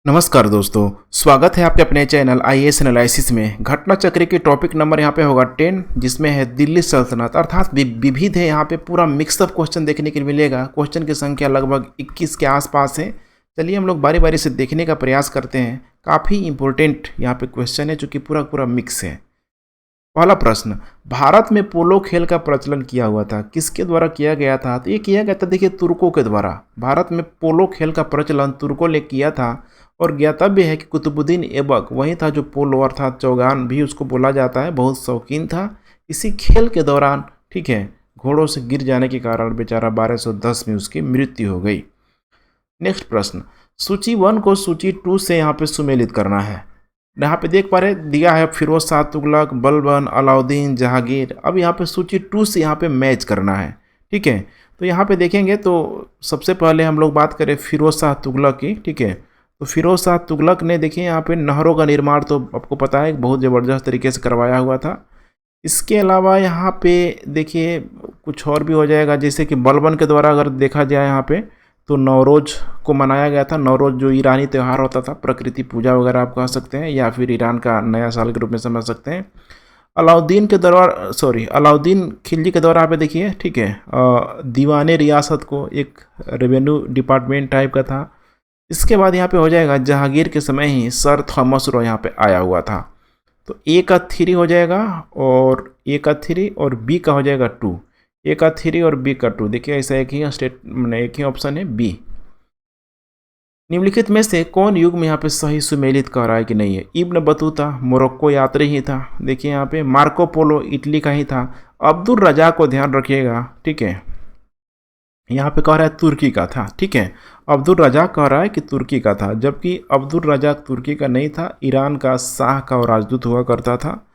नमस्कार दोस्तों, स्वागत है आपके अपने चैनल आईएएस एनालिसिस में। घटना चक्र की टॉपिक नंबर यहाँ पे होगा 10, जिसमें है दिल्ली सल्तनत। अर्थात विविध है, यहाँ पे पूरा मिक्सअप क्वेश्चन देखने के लिए मिलेगा। क्वेश्चन की संख्या लगभग 21 के आसपास है। चलिए हम लोग बारी बारी से देखने का प्रयास करते हैं। काफ़ी इंपॉर्टेंट यहाँ पे क्वेश्चन है, जो कि पूरा पूरा मिक्स है। पहला प्रश्न, भारत में पोलो खेल का प्रचलन किया हुआ था, किसके द्वारा किया गया था? तो ये किया गया था, देखिए, तुर्कों के द्वारा। भारत में पोलो खेल का प्रचलन तुर्कों ने किया था। और ज्ञातव्य है कि कुतुबुद्दीन ऐबक वही था जो पोलो अर्थात चौगान भी उसको बोला जाता है, बहुत शौकीन था। इसी खेल के दौरान, ठीक है, घोड़ों से गिर जाने के कारण बेचारा 1210 में उसकी मृत्यु हो गई। नेक्स्ट प्रश्न, सूची 1 को सूची 2 से यहाँ पे सुमेलित करना है। यहाँ पे देख पा रहे दिया है फिरोज शाह तुगलक, बलबन, अलाउद्दीन, जहांगीर। अब यहाँ पे सूची 2 से यहाँ पे मैच करना है, ठीक है। तो यहाँ पे देखेंगे तो सबसे पहले हम लोग बात करें फिरोज शाह तुगलक की, ठीक है। तो फिरोज शाह तुगलक ने, देखिए, यहाँ पे नहरों का निर्माण तो आपको पता है बहुत ज़बरदस्त तरीके से करवाया हुआ था। इसके अलावा यहाँ पे देखिए कुछ और भी हो जाएगा, जैसे कि बलबन के द्वारा अगर देखा जाए यहाँ पे तो नवरोज को मनाया गया था। नवरोज जो ईरानी त्यौहार होता था, प्रकृति पूजा वगैरह आप कह सकते हैं, या फिर ईरान का नया साल के रूप में समझ सकते हैं। अलाउद्दीन खिलजी के द्वारा पे देखिए, ठीक है, दीवाने रियासत को एक रेवेन्यू डिपार्टमेंट टाइप का था। इसके बाद यहाँ पे हो जाएगा जहांगीर के समय ही सर थॉमस रो यहाँ पे आया हुआ था। तो ए का 3 हो जाएगा, और ए का 3 और बी का हो जाएगा 2। ए का 3 और बी का 2, देखिए ऐसा एक ही ऑप्शन है बी। निम्नलिखित में से कौन युग में यहाँ पे सही सुमेलित कह रहा है कि नहीं है? इब्न बतूता मोरक्को यात्री ही था, देखिए यहाँ पे। मार्को पोलो इटली का ही था। अब्दुल रजा को ध्यान रखिएगा, ठीक है, यहाँ पे कह रहा है तुर्की का था, ठीक है। अब्दुल रजा कह रहा है कि तुर्की का था, जबकि अब्दुल रजा तुर्की का नहीं था, ईरान का शाह का राजदूत हुआ करता था।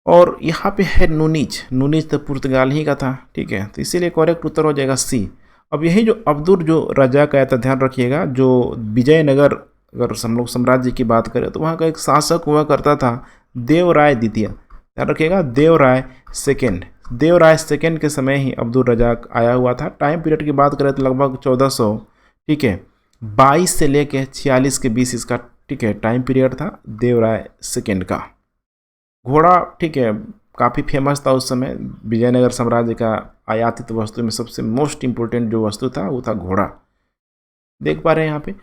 और यहाँ पे है नूनीज तो पुर्तगाल ही का था, ठीक है। तो इसीलिए करेक्ट उत्तर हो जाएगा सी। अब यही जो अब्दुल जो रजा का था, ध्यान रखिएगा, जो विजयनगर अगर हम लोग साम्राज्य की बात करें तो वहाँ का एक शासक हुआ करता था देवराय द्वितीय, ध्यान रखिएगा, देवराय सेकेंड के समय ही अब्दुल रजाक आया हुआ था। टाइम पीरियड की बात करें तो लगभग 1400, ठीक है, 22 से लेके 46 के बीच इसका, ठीक है, टाइम पीरियड था देवराय सेकेंड का। घोड़ा, ठीक है, काफ़ी फेमस था उस समय। विजयनगर साम्राज्य का आयातित वस्तु में सबसे मोस्ट इम्पोर्टेंट जो वस्तु था वो था घोड़ा। देख पा रहे हैं यहाँ पे।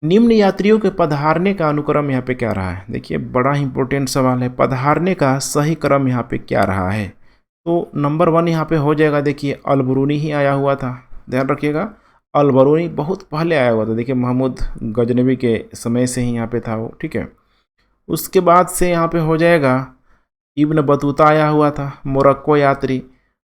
निम्न यात्रियों के पधारने का अनुक्रम यहाँ पे क्या रहा है? देखिए बड़ा इंपॉर्टेंट सवाल है, पधारने का सही क्रम यहाँ पे क्या रहा है? तो नंबर 1 यहाँ पे हो जाएगा, देखिए, अलबरूनी ही आया हुआ था, ध्यान रखिएगा। अलबरूनी बहुत पहले आया हुआ था, देखिए, महमूद गजनवी के समय से ही यहाँ पे था वो, ठीक है। उसके बाद से यहाँ पे हो जाएगा इब्न बतूता आया हुआ था, मोरक्को यात्री।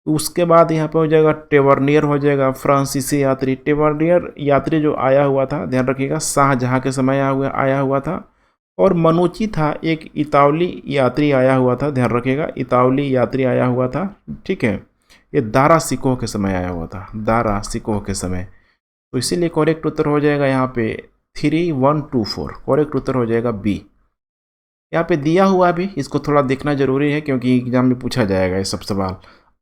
उसके बाद यहाँ पे हो जाएगा टेवर्नियर, हो जाएगा फ्रांसीसी यात्री। टेवर्नियर यात्री जो आया हुआ था, ध्यान रखिएगा, शाहजहाँ के समय आया हुआ था। और मनुची था, एक इतावली यात्री आया हुआ था, ध्यान रखिएगा, इतावली यात्री आया हुआ था, ठीक है। ये दारा सिकोह के समय आया हुआ था, दारा सिकोह के समय। तो इसीलिए करेक्ट उत्तर हो जाएगा यहाँ पे 3124, करेक्ट उत्तर हो जाएगा बी। यहाँ पे दिया हुआ भी, इसको थोड़ा देखना जरूरी है क्योंकि एग्जाम में पूछा जाएगा ये सब सवाल।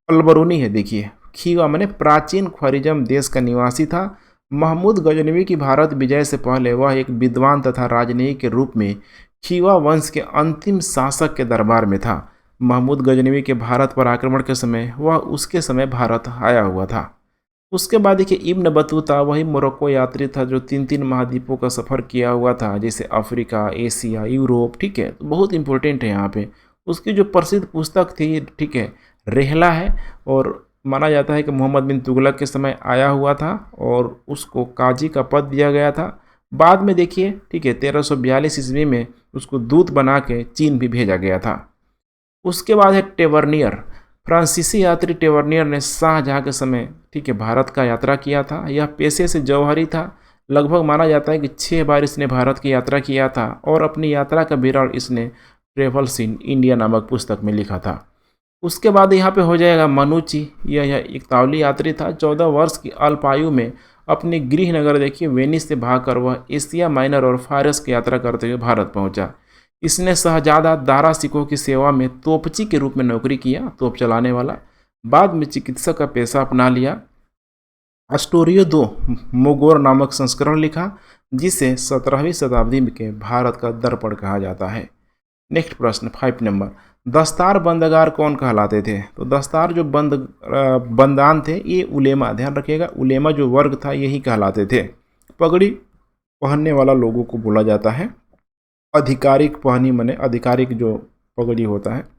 अलबरूनी है, देखिए, खीवा माने प्राचीन ख्वारिजम देश का निवासी था। महमूद गजनवी की भारत विजय से पहले वह एक विद्वान तथा राजनयिक के रूप में खीवा वंश के अंतिम शासक के दरबार में था। महमूद गजनवी के भारत पर आक्रमण के समय वह उसके समय भारत आया हुआ था। उसके बाद देखिए इब्न बतूता वही मोरक्को यात्री था जो 3 महाद्वीपों का सफ़र किया हुआ था, जैसे अफ्रीका, एशिया, यूरोप, ठीक है। तो बहुत इंपॉर्टेंट है यहाँ पे। उसकी जो प्रसिद्ध पुस्तक थी, ठीक है, रेहला है, और माना जाता है कि मोहम्मद बिन तुगलक के समय आया हुआ था और उसको काजी का पद दिया गया था। बाद में देखिए, ठीक है, 1342 ईस्वी में उसको दूत बना के चीन भी भेजा गया था। उसके बाद है टेवर्नियर, फ्रांसीसी यात्री टेवर्नियर ने शाहजहाँ के समय, ठीक है, भारत का यात्रा किया था। यह पेशे से जौहरी था। लगभग माना जाता है कि 6 बार इसने भारत की यात्रा किया था, और अपनी यात्रा का विवरण इसने ट्रेवल्स इन इंडिया नामक पुस्तक में लिखा था। उसके बाद यहाँ पे हो जाएगा मनुची, यह इकतावली यात्री था। 14 वर्ष की अल्पायु में अपने गृह नगर, देखिए, वेनिस से भागकर वह एशिया माइनर और फारस की यात्रा करते हुए भारत पहुँचा। इसने शहजादा दारा सिकोह की सेवा में तोपची के रूप में नौकरी किया, तोप चलाने वाला। बाद में चिकित्सक का पेशा अपना लिया। अस्टोरियो दो मोगोर नामक संस्करण लिखा, जिसे 17वीं शताब्दी के भारत का दर्पण कहा जाता है। नेक्स्ट प्रश्न 5 नंबर, दस्तार बंदगार कौन कहलाते थे? तो दस्तार जो बंदान थे ये उलेमा, ध्यान रखिएगा, उलेमा जो वर्ग था यही कहलाते थे। पगड़ी पहनने वाला लोगों को बोला जाता है आधिकारिक पहनी, मने आधिकारिक जो पगड़ी होता है।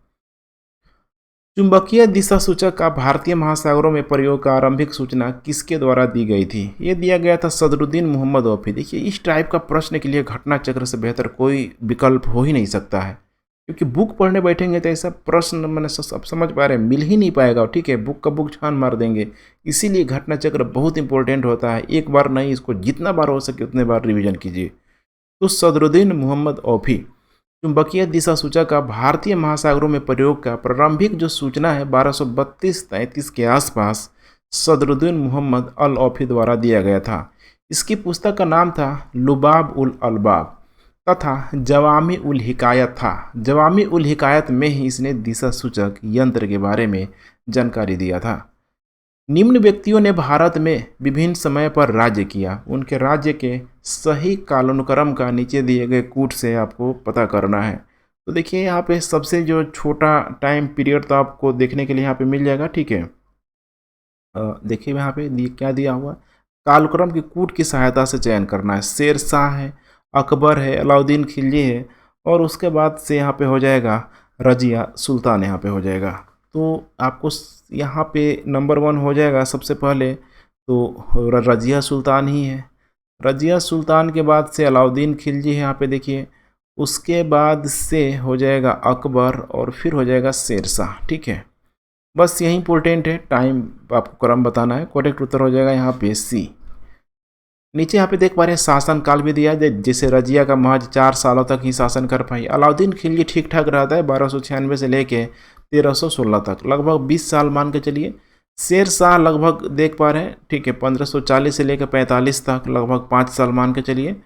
चुंबकीय दिशा सूचक का भारतीय महासागरों में प्रयोग का आरंभिक सूचना किसके द्वारा दी गई थी? ये दिया गया था सदरुद्दीन मोहम्मद औफी। देखिए इस टाइप का प्रश्न के लिए घटना चक्र से बेहतर कोई विकल्प हो ही नहीं सकता है, क्योंकि बुक पढ़ने बैठेंगे तो ऐसा प्रश्न मैंने सब समझ पा रहे हैं मिल ही नहीं पाएगा। ठीक है, बुक का बुक छान मार देंगे। इसीलिए घटना चक्र बहुत इंपॉर्टेंट होता है, एक बार नहीं इसको जितना बार हो सके उतने बार रिविजन कीजिए। तो सदरुद्दीन मोहम्मद औफी चुंबकीय दिशा सूचक का भारतीय महासागरों में प्रयोग का प्रारंभिक जो सूचना है 1232-33 के आसपास सदरुद्दीन मोहम्मद अल औफी द्वारा दिया गया था। इसकी पुस्तक का नाम था लुबाब उल अलबाब तथा जवामी उल हिकायत था। जवामी उल हिकायत में ही इसने दिशा सूचक यंत्र के बारे में जानकारी दिया था। निम्न व्यक्तियों ने भारत में विभिन्न समय पर राज्य किया, उनके राज्य के सही कालानुक्रम का नीचे दिए गए कूट से आपको पता करना है। तो देखिए यहाँ पे सबसे जो छोटा टाइम पीरियड तो आपको देखने के लिए यहाँ पे मिल जाएगा। ठीक है, देखिए यहाँ पे क्या दिया हुआ, कालक्रम की कूट की सहायता से चयन करना है। शेर शाह है, अकबर है, अलाउद्दीन खिलजी है, और उसके बाद से यहाँ पे हो जाएगा रजिया सुल्तान यहाँ पे हो जाएगा। तो आपको यहाँ पे नंबर 1 हो जाएगा सबसे पहले तो रजिया सुल्तान ही है। रजिया सुल्तान के बाद से अलाउद्दीन खिलजी है यहाँ पे देखिए, उसके बाद से हो जाएगा अकबर और फिर हो जाएगा शेर शाह। ठीक है, बस यही इंपॉर्टेंट है, टाइम आपको क्रम बताना है। करेक्ट उत्तर हो जाएगा यहाँ पे सी। नीचे यहाँ पे देख पा रहे हैं शासन काल भी दिया है, जैसे रजिया का महज 4 सालों तक ही शासन कर पाई। अलाउद्दीन खिलजी ठीक ठाक रहता है 1296 से लेके 1316 तक, लगभग 20 साल मान के चलिए। शेर शाह लगभग देख पा रहे हैं, ठीक है, 1540 से लेकर 45 तक, लगभग 5 साल मान के चलिए।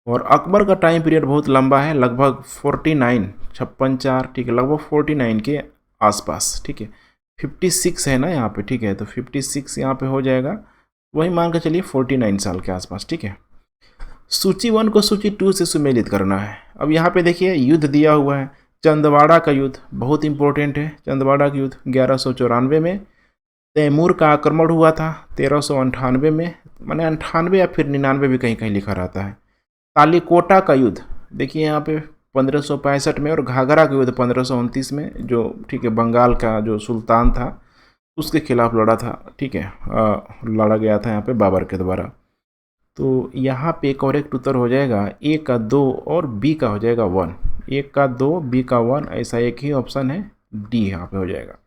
और अकबर का टाइम पीरियड बहुत लंबा है, लगभग 49, 56-4, ठीक है, लगभग 49 के आसपास। ठीक है, 56 है ना यहाँ पे, ठीक है, तो 56 यहाँ पे हो जाएगा, वही मान के चलिए 49 साल के आसपास। ठीक है, सूची 1 को सूची 2 से सुमेलित करना है। अब यहाँ पे देखिए युद्ध दिया हुआ है, चंदवाड़ा का युद्ध बहुत इंपॉर्टेंट है। चंदवाड़ा का युद्ध 1194 में, तैमूर का आक्रमण हुआ था 1398 में, माने 98 या फिर 99 भी कहीं कहीं लिखा रहता है। तालीकोटा का युद्ध देखिए यहाँ पे 1565 में, और घाघरा का युद्ध 1529 में, जो ठीक है बंगाल का जो सुल्तान था उसके खिलाफ लड़ा था। ठीक है, लड़ा गया था यहाँ पे बाबर के द्वारा। तो यहाँ पे करेक्ट उत्तर हो जाएगा ए का 2 और बी का हो जाएगा 1। ए का 2 बी का 1, ऐसा एक ही ऑप्शन है, डी यहाँ पे हो जाएगा।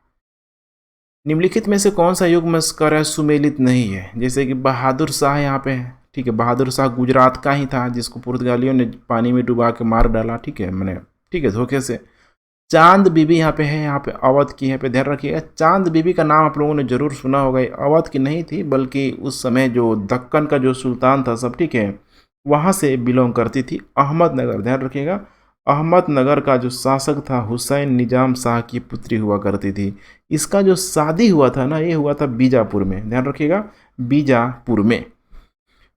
निम्नलिखित में से कौन सा युग्म सुमेलित नहीं है? जैसे कि बहादुर शाह यहाँ पे है। ठीक है, बहादुर शाह गुजरात का ही था जिसको पुर्तगालियों ने पानी में डुबा के मार डाला। ठीक है, मैंने ठीक है धोखे से। चांद बीबी यहाँ पे है, यहाँ पे अवध की, यहाँ पे ध्यान रखिएगा। चांद बीबी का नाम आप लोगों ने जरूर सुना होगा, अवध की नहीं थी बल्कि उस समय जो दक्कन का जो सुल्तान था सब, ठीक है, वहाँ से बिलोंग करती थी। अहमदनगर, ध्यान रखिएगा, अहमदनगर का जो शासक था हुसैन निजाम शाह की पुत्री हुआ करती थी। इसका जो शादी हुआ था ना, ये हुआ था बीजापुर में, ध्यान रखिएगा, बीजापुर में।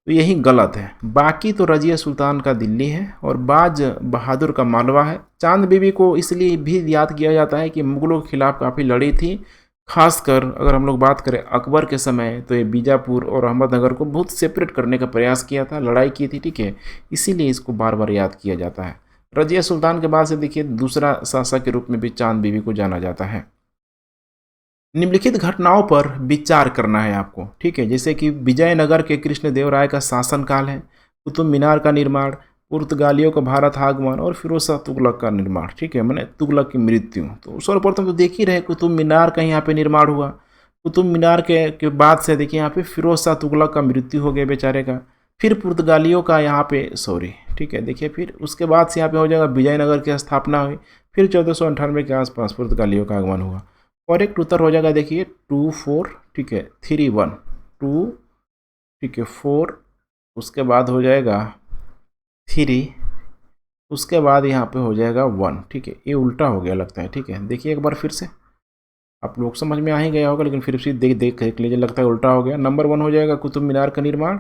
तो यही गलत है। बाकी तो रजिया सुल्तान का दिल्ली है और बाज बहादुर का मालवा है। चांद बीबी को इसलिए भी याद किया जाता है कि मुगलों के खिलाफ काफ़ी लड़ी थी, खासकर अगर हम लोग बात करें अकबर के समय, तो ये बीजापुर और अहमदनगर को बहुत सेपरेट करने का प्रयास किया था, लड़ाई की थी। ठीक है, इसीलिए इसको बार बार याद किया जाता है। रजिया सुल्तान के बाद से देखिए दूसरा शासक के रूप में भी चांद बीबी को जाना जाता है। निम्नलिखित घटनाओं पर विचार करना है आपको। ठीक है, जैसे कि विजयनगर के कृष्णदेवराय का शासनकाल है, कुतुब मीनार का निर्माण, पुर्तगालियों का भारत आगमन और फिरोज शाह तुगलक का निर्माण। ठीक है, मैंने तुगलक की मृत्यु। तो सर्वप्रथम तो देख ही रहे कुतुब मीनार का यहाँ पे निर्माण हुआ। कुतुब मीनार के बाद से देखिए यहाँ पे फिरोज शाह तुगलक का मृत्यु हो गया बेचारे का। फिर पुर्तगालियों का यहाँ पे ठीक है, देखिए फिर उसके बाद से यहाँ पे हो जाएगा विजयनगर की स्थापना हुई। फिर 1498 के आसपास पुर्तगालियों का आगमन हुआ। करेक्ट उत्तर हो जाएगा देखिए 2 4, ठीक है, 3 1 2, ठीक है 4, उसके बाद हो जाएगा 3, उसके बाद यहाँ पे हो जाएगा 1। ठीक है, ये उल्टा हो गया लगता है। ठीक है, देखिए एक बार फिर से, आप लोग समझ में आ ही गया होगा, लेकिन फिर से देख लीजिए, लगता है उल्टा हो गया। नंबर 1 हो जाएगा कुतुब मीनार का निर्माण,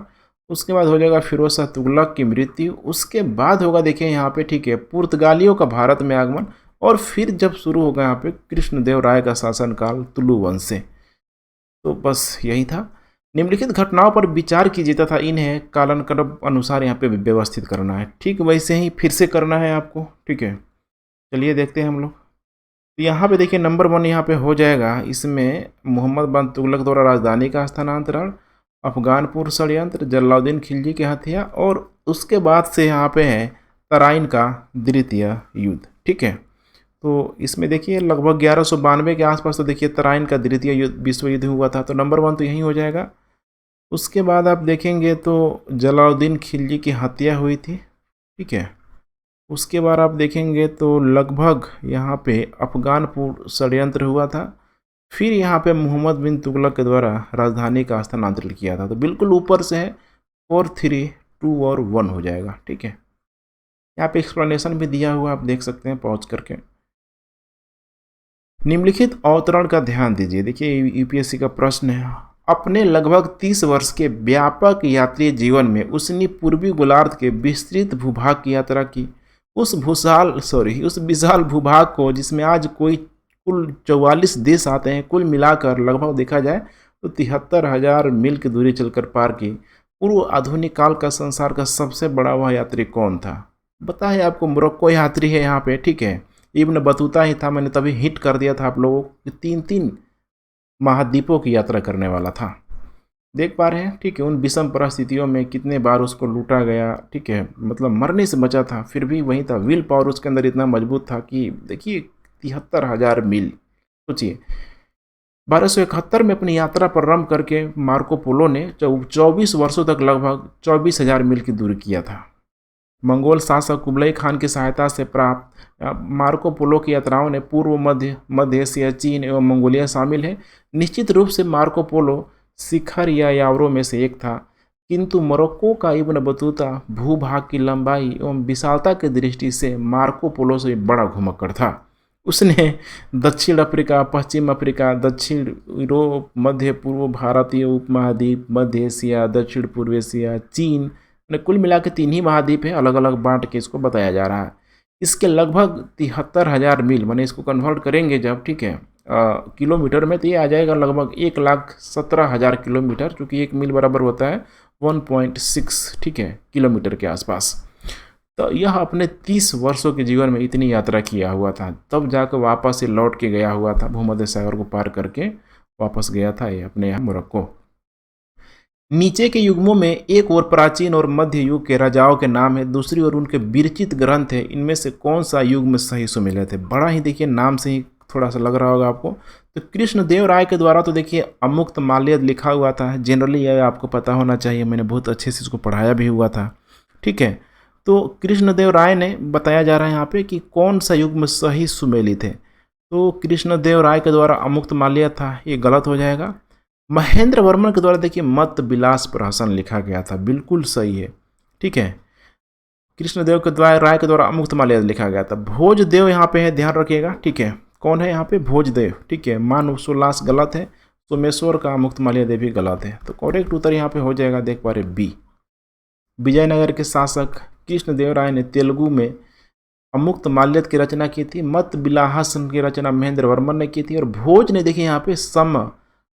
उसके बाद हो जाएगा फिरोज शाह तुगलक की मृत्यु, उसके बाद होगा देखिए यहाँ पे, ठीक है, पुर्तगालियों का भारत में आगमन, और फिर जब शुरू होगा यहाँ पे कृष्णदेव राय का शासनकाल तुलु वंश से। तो बस यही था। निम्नलिखित घटनाओं पर विचार कीजिए तथा इन्हें कालानुक्रम अनुसार यहाँ पे व्यवस्थित करना है। ठीक वैसे ही फिर से करना है आपको, ठीक है। चलिए देखते हैं हम लोग। तो यहाँ पे देखिए नंबर 1 यहाँ पे हो जाएगा, इसमें मोहम्मद बिन तुगलक द्वारा राजधानी का स्थानांतरण, अफगानपुर षड्यंत्र, जलालुद्दीन खिलजी के हत्या, और उसके बाद से यहाँ पे है तराइन का द्वितीय युद्ध, ठीक है। तो इसमें देखिए लगभग 1192 के आसपास तो देखिए तराइन का द्वितीय विश्व युद्ध हुआ था, तो नंबर 1 तो यही हो जाएगा। उसके बाद आप देखेंगे तो जलालुद्दीन खिलजी की हत्या हुई थी, ठीक है। उसके बाद आप देखेंगे तो लगभग यहाँ पे अफगानपुर षड्यंत्र हुआ था, फिर यहाँ पे मोहम्मद बिन तुगलक के द्वारा राजधानी का स्थानांतरित किया था। तो बिल्कुल ऊपर से है 4, 3, 2 और 1 हो जाएगा, ठीक है। यहाँ पे एक्सप्लेनेशन भी दिया हुआ, आप देख सकते हैं पॉज करके। निम्नलिखित अवतरण का ध्यान दीजिए। देखिए यूपीएससी का प्रश्न है, अपने लगभग 30 वर्ष के व्यापक यात्री जीवन में उसने पूर्वी गोलार्ध के विस्तृत भूभाग की यात्रा की। उस विशाल भूभाग को, जिसमें आज कोई कुल 44 देश आते हैं, कुल मिलाकर लगभग देखा जाए तो 73,000 मील की दूरी चलकर पार की। पूर्व आधुनिक काल का संसार का सबसे बड़ा वह यात्री कौन था? पता है आपको, मोरक्को यात्री है यहाँ पे, ठीक है। इब्न बतूता ही था, मैंने तभी हिट कर दिया था आप लोगों को, 3 महाद्वीपों की यात्रा करने वाला था। देख पा रहे हैं, ठीक है। उन विषम परिस्थितियों में कितने बार उसको लूटा गया, ठीक है, मतलब मरने से बचा था, फिर भी वहीं था। विल पावर उसके अंदर इतना मजबूत था कि देखिए 73,000 मील, सोचिए। 1271 में अपनी यात्रा पर रम करके मार्को पोलो ने 24 वर्षों तक लगभग 24,000 मील की दूरी किया था। मंगोल शासक कुबलई खान की सहायता से प्राप्त मार्को पोलो की यात्राओं ने पूर्व मध्य एशिया, चीन एवं मंगोलिया शामिल है। निश्चित रूप से मार्को पोलो शिखर या यावरों में से एक था, किंतु मोरक्को का इब्न बतूता भूभाग की लंबाई एवं विशालता की दृष्टि से मार्को पोलो से बड़ा घुमक्कड़ था। उसने दक्षिण अफ्रीका, पश्चिम अफ्रीका, दक्षिण यूरोप, मध्य पूर्व भारतीय उपमहाद्वीप, मध्य एशिया, दक्षिण पूर्व एशिया, चीन, कुल मिला के 3 ही महाद्वीप है, अलग अलग बांट के इसको बताया जा रहा है। इसके लगभग 73,000 मील, मैंने इसको कन्वर्ट करेंगे जब, ठीक है, किलोमीटर में, तो ये आ जाएगा लगभग 1,17,000 किलोमीटर, क्योंकि 1 मील बराबर होता है 1.6, ठीक है, किलोमीटर के आसपास। तो यह अपने 30 वर्षों के जीवन में इतनी यात्रा किया हुआ था, तब जाकर वापस से लौट के गया हुआ था, भूमध्य सागर को पार करके वापस गया था ये अपने यहाँ मोरक्को। नीचे के युग्मों में एक ओर प्राचीन और मध्य युग के राजाओं के नाम है, दूसरी ओर उनके विरचित ग्रंथ है। इनमें से कौन सा युग्म सही सुमेलित है? बड़ा ही देखिए नाम से ही थोड़ा सा लग रहा होगा आपको। तो कृष्णदेव राय के द्वारा तो देखिए अमुक्त माल्यद लिखा हुआ था, जनरली यह आपको पता होना चाहिए, मैंने बहुत अच्छे से इसको पढ़ाया भी हुआ था, ठीक है। तो कृष्णदेव राय ने बताया जा रहा है यहाँ पे कि कौन सा युग्म सही सुमेलित है। तो कृष्णदेव राय के द्वारा अमुक्त माल्यद था, ये गलत हो जाएगा। महेंद्र वर्मन के द्वारा देखिए मत विलास प्रहसन लिखा गया था, बिल्कुल सही है, ठीक है। कृष्णदेव के द्वारा, राय के द्वारा अमुक्त माल्यद लिखा गया था। भोजदेव यहाँ पे है, ध्यान रखिएगा, ठीक है। कौन है यहाँ पे? भोजदेव, ठीक है। मान उल्लास गलत है, सोमेश्वर का अमुक्त माल्यद भी गलत है। तो करेक्ट उत्तर यहाँ पे हो जाएगा, देख पा रहे, बी। विजयनगर के शासक कृष्णदेव राय ने तेलुगु में अमुक्त माल्यद की रचना की थी। मत विलासन की रचना महेंद्र वर्मन ने की थी। और भोज ने देखिए यहाँ पे सम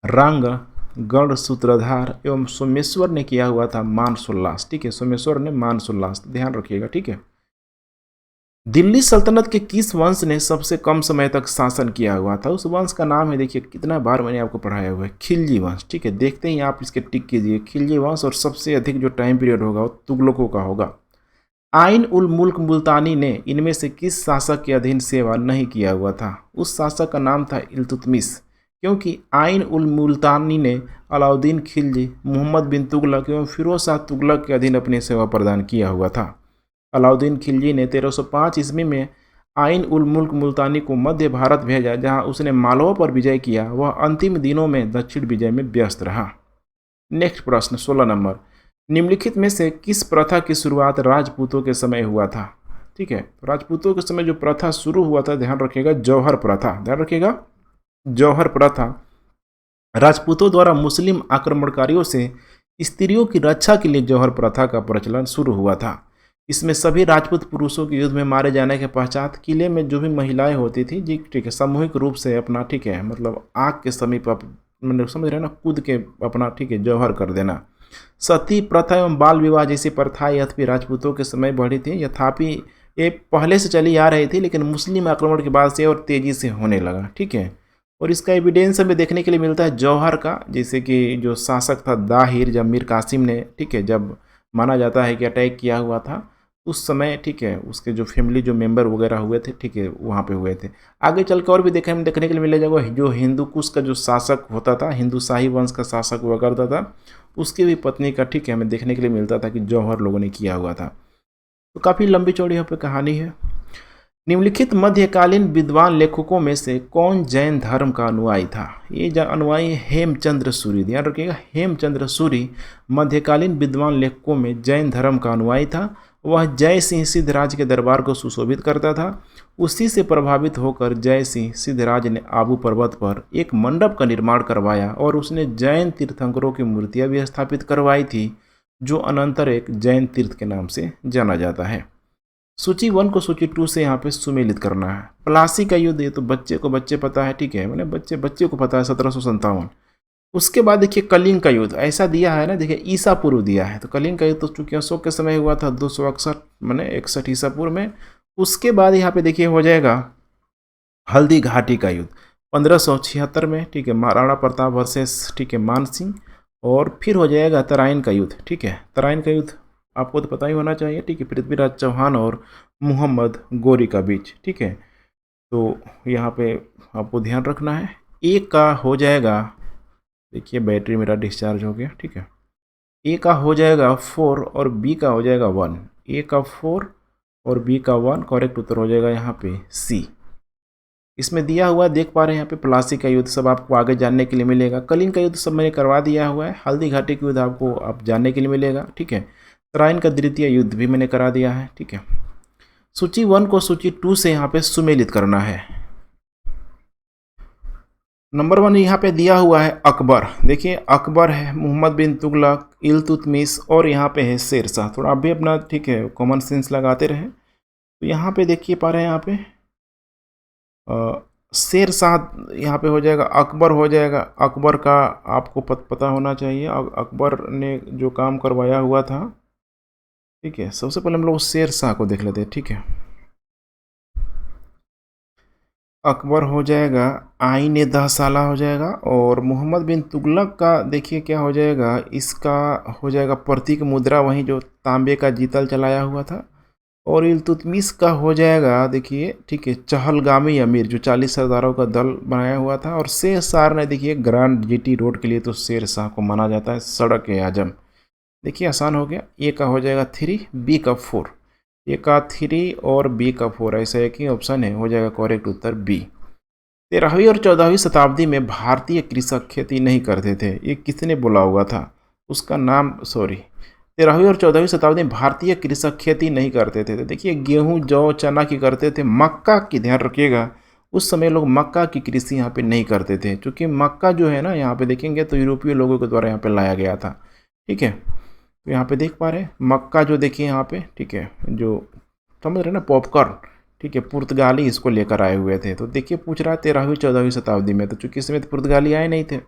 रंग गण सूत्रधार एवं सोमेश्वर ने किया हुआ था मानसोल्लास, ठीक है। सोमेश्वर ने मानसोल्लास, ध्यान रखिएगा, ठीक है। दिल्ली सल्तनत के किस वंश ने सबसे कम समय तक शासन किया हुआ था? उस वंश का नाम है, देखिए कितना बार मैंने आपको पढ़ाया हुआ है, खिलजी वंश, ठीक है। देखते ही आप इसके टिक कीजिए, खिलजी वंश। और सबसे अधिक जो टाइम पीरियड होगा वो तुगलकों का होगा। आइन उल मुल्क मुल्तानी ने इनमें से किस शासक के अधीन सेवा नहीं किया हुआ था? उस शासक का नाम था इल्तुतमिश, क्योंकि आइन उल मुल्तानी ने अलाउद्दीन खिलजी, मोहम्मद बिन तुगलक एवं फिरोज शाह तुगलक के अधीन अपनी सेवा प्रदान किया हुआ था। अलाउद्दीन खिलजी ने 1305 ईस्वी में आइन उल मुल्क मुल्तानी को मध्य भारत भेजा, जहां उसने मालवा पर विजय किया। वह अंतिम दिनों में दक्षिण विजय में व्यस्त रहा। नेक्स्ट प्रश्न 16 नंबर, निम्नलिखित में से किस प्रथा की शुरुआत राजपूतों के समय हुआ था? ठीक है, राजपूतों के समय जो प्रथा शुरू हुआ था, ध्यान रखिएगा, जौहर प्रथा, ध्यान रखिएगा, जौहर प्रथा राजपूतों द्वारा मुस्लिम आक्रमणकारियों से स्त्रियों की रक्षा के लिए जौहर प्रथा का प्रचलन शुरू हुआ था। इसमें सभी राजपूत पुरुषों के युद्ध में मारे जाने के पश्चात किले में जो भी महिलाएं होती थी जी, ठीक है, सामूहिक रूप से अपना, ठीक है, मतलब आग के समीप मतलब समझ रहे हैं ना, कूद के अपना, ठीक है, जौहर कर देना। सती प्रथा एवं बाल विवाह जैसी प्रथाएं यद्यपि राजपूतों के समय बढ़ी थी, यथापि ये पहले से चली आ रही थी, लेकिन मुस्लिम आक्रमण के बाद से और तेजी से होने लगा। ठीक है, और इसका एविडेंस हमें देखने के लिए मिलता है जौहर का, जैसे कि जो शासक था दाहिर, जब मीर कासिम ने, ठीक है, जब माना जाता है कि अटैक किया हुआ था उस समय, ठीक है, उसके जो फैमिली जो मेंबर वगैरह हुए थे, ठीक है, वहाँ पे हुए थे। आगे चल के और भी देखने के लिए मिलेगा, जो हिंदू कुश का जो शासक होता था, हिंदू शाही वंश का शासक हुआ करता था, उसकी भी पत्नी का, ठीक है, हमें देखने के लिए मिलता था कि जौहर लोगों ने किया हुआ था। तो काफ़ी लंबी चौड़ी यहाँ पे कहानी है। निम्नलिखित मध्यकालीन विद्वान लेखकों में से कौन जैन धर्म का अनुयायी था? ये अनुयायी हेमचंद्र सूरी, ध्यान रखिएगा, हेमचंद्र सूरी मध्यकालीन विद्वान लेखकों में जैन धर्म का अनुयायी था। वह जय सिंह सिद्धराज के दरबार को सुशोभित करता था। उसी से प्रभावित होकर जय सिंह सिद्धराज ने आबू पर्वत पर एक मंडप का निर्माण करवाया और उसने जैन तीर्थंकरों की मूर्तियां भी स्थापित करवाई थी, जो अनंतर एक जैन तीर्थ के नाम से जाना जाता है। सूची 1 को सूची 2 से यहाँ पे सुमेलित करना है। प्लासी का युद्ध, ये तो बच्चे पता है, ठीक है, मैंने बच्चे को पता है, 1757। उसके बाद देखिए कलिंग का युद्ध ऐसा दिया है ना, देखिए ईसा पूर्व दिया है, तो कलिंग का युद्ध तो चूंकि अशोक के समय हुआ था 261 मैंने 61 ईसा पूर्व में। उसके बाद यहाँ पे देखिए हो जाएगा हल्दी घाटी का युद्ध 1576 में, ठीक है, महाराणा प्रताप वर्सेस, ठीक है, मान सिंह। और फिर हो जाएगा तराइन का युद्ध, ठीक है, तराइन का युद्ध आपको तो पता ही होना चाहिए, ठीक है, पृथ्वीराज चौहान और मोहम्मद गोरी का बीच, ठीक है। तो यहाँ पे आपको ध्यान रखना है। ए का हो जाएगा, देखिए बैटरी मेरा डिस्चार्ज हो गया, ठीक है, ए का हो जाएगा 4 और बी का हो जाएगा 1। ए का 4 और बी का 1, करेक्ट उत्तर हो जाएगा यहाँ पे सी। इसमें दिया हुआ देख पा रहे हैं यहाँ पे प्लासी का युद्ध, सब आपको आगे जानने के लिए मिलेगा। कलिंग का युद्ध सब मैंने करवा दिया हुआ है। हल्दी घाटी का युद्ध आपको आप जानने के लिए मिलेगा, ठीक है। तराइन का द्वितीय युद्ध भी मैंने करा दिया है, ठीक है। सूची 1 को सूची 2 से यहाँ पे सुमेलित करना है। नंबर 1 यहाँ पे दिया हुआ है अकबर। देखिए अकबर है, मोहम्मद बिन तुगलक, इल्तुतमिश और यहाँ पे है शेरशाह। थोड़ा आप भी अपना, ठीक है, कॉमन सेंस लगाते रहे। तो यहाँ पे देखिए पा रहे हैं यहाँ पे शेरशाह यहाँ पे हो जाएगा, अकबर हो जाएगा। अकबर का आपको पता होना चाहिए, अकबर ने जो काम करवाया हुआ था, ठीक है। सबसे पहले हम लोग शेरशाह को देख लेते हैं, ठीक है। अकबर हो जाएगा, आईन दहसाला हो जाएगा। और मोहम्मद बिन तुगलक का देखिए क्या हो जाएगा, इसका हो जाएगा प्रतीक मुद्रा, वहीं जो तांबे का जीतल चलाया हुआ था। और इल्तुतमिश का हो जाएगा, देखिए, ठीक है, चहलगामी अमीर, जो 40 सरदारों का दल बनाया हुआ था। और शेरशाह ने, देखिए, ग्रांड जीटी रोड के लिए तो शेरशाह को माना जाता है सड़क आजम। देखिए आसान हो गया। ए का हो जाएगा 3, बी का 4, ए का 3 और बी का 4, ऐसा एक ही ऑप्शन है, हो जाएगा करेक्ट उत्तर बी। 13वीं और 14वीं शताब्दी में भारतीय कृषक खेती नहीं करते थे, ये किसने बोला हुआ था? उसका नाम, सॉरी, 13वीं और 14वीं शताब्दी में भारतीय कृषक खेती नहीं करते थे। तो देखिए गेहूं, जौ, चना की करते थे, मक्का की ध्यान रखिएगा, उस समय लोग मक्का की कृषि यहाँ पे नहीं करते थे, क्योंकि मक्का जो है ना, यहाँ पे देखेंगे तो यूरोपीय लोगों के द्वारा यहाँ पे लाया गया था, ठीक है। तो यहाँ पे देख पा रहे हैं मक्का जो, देखिए यहाँ पे, ठीक है, जो समझ रहे ना पॉपकॉर्न, ठीक है, पुर्तगाली इसको लेकर आए हुए थे। तो देखिए पूछ रहा है 13वीं 14वीं शताब्दी में, तो चूंकि इसमें तो पुर्तगाली आए नहीं थे।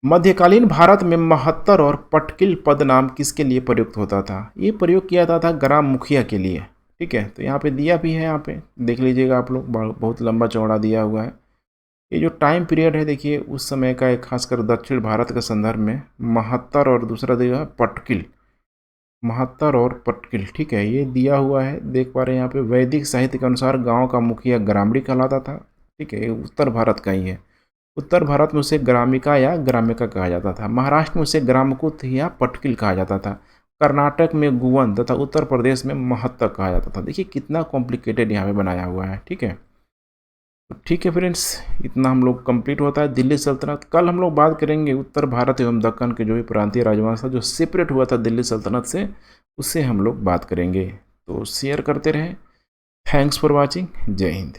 मध्यकालीन भारत में महत्तर और पटकिल पद नाम किसके लिए प्रयुक्त होता था? ये प्रयोग किया जाता था ग्राम मुखिया के लिए, ठीक है। तो यहाँ पे दिया भी है, यहाँ पे देख लीजिएगा आप लोग, बहुत लंबा चौड़ा दिया हुआ है। ये जो टाइम पीरियड है, देखिए उस समय का, एक खासकर दक्षिण भारत के संदर्भ में महत्तर, और दूसरा दिया है पटकिल, महत्तर और पटकिल, ठीक है, ये दिया हुआ है, देख पा रहे हैं यहाँ पे। वैदिक साहित्य के अनुसार गांव का मुखिया ग्रामीण कहलाता था, ठीक है, उत्तर भारत का ही है। उत्तर भारत में उसे ग्रामिका या ग्रामिका कहा जाता था। महाराष्ट्र में उसे ग्रामकुत या पटकिल कहा जाता था। कर्नाटक में गुवन तथा उत्तर प्रदेश में महत्तर कहा जाता था। देखिए कितना कॉम्प्लिकेटेड यहाँ पे बनाया हुआ है, ठीक है। तो ठीक है फ्रेंड्स, इतना हम लोग कंप्लीट होता है दिल्ली सल्तनत। कल हम लोग बात करेंगे उत्तर भारत एवं दक्कन के जो भी प्रांतीय राजवंश था जो सेपरेट हुआ था दिल्ली सल्तनत से, उससे हम लोग बात करेंगे। तो शेयर करते रहें। Thanks for watching. जय हिंद।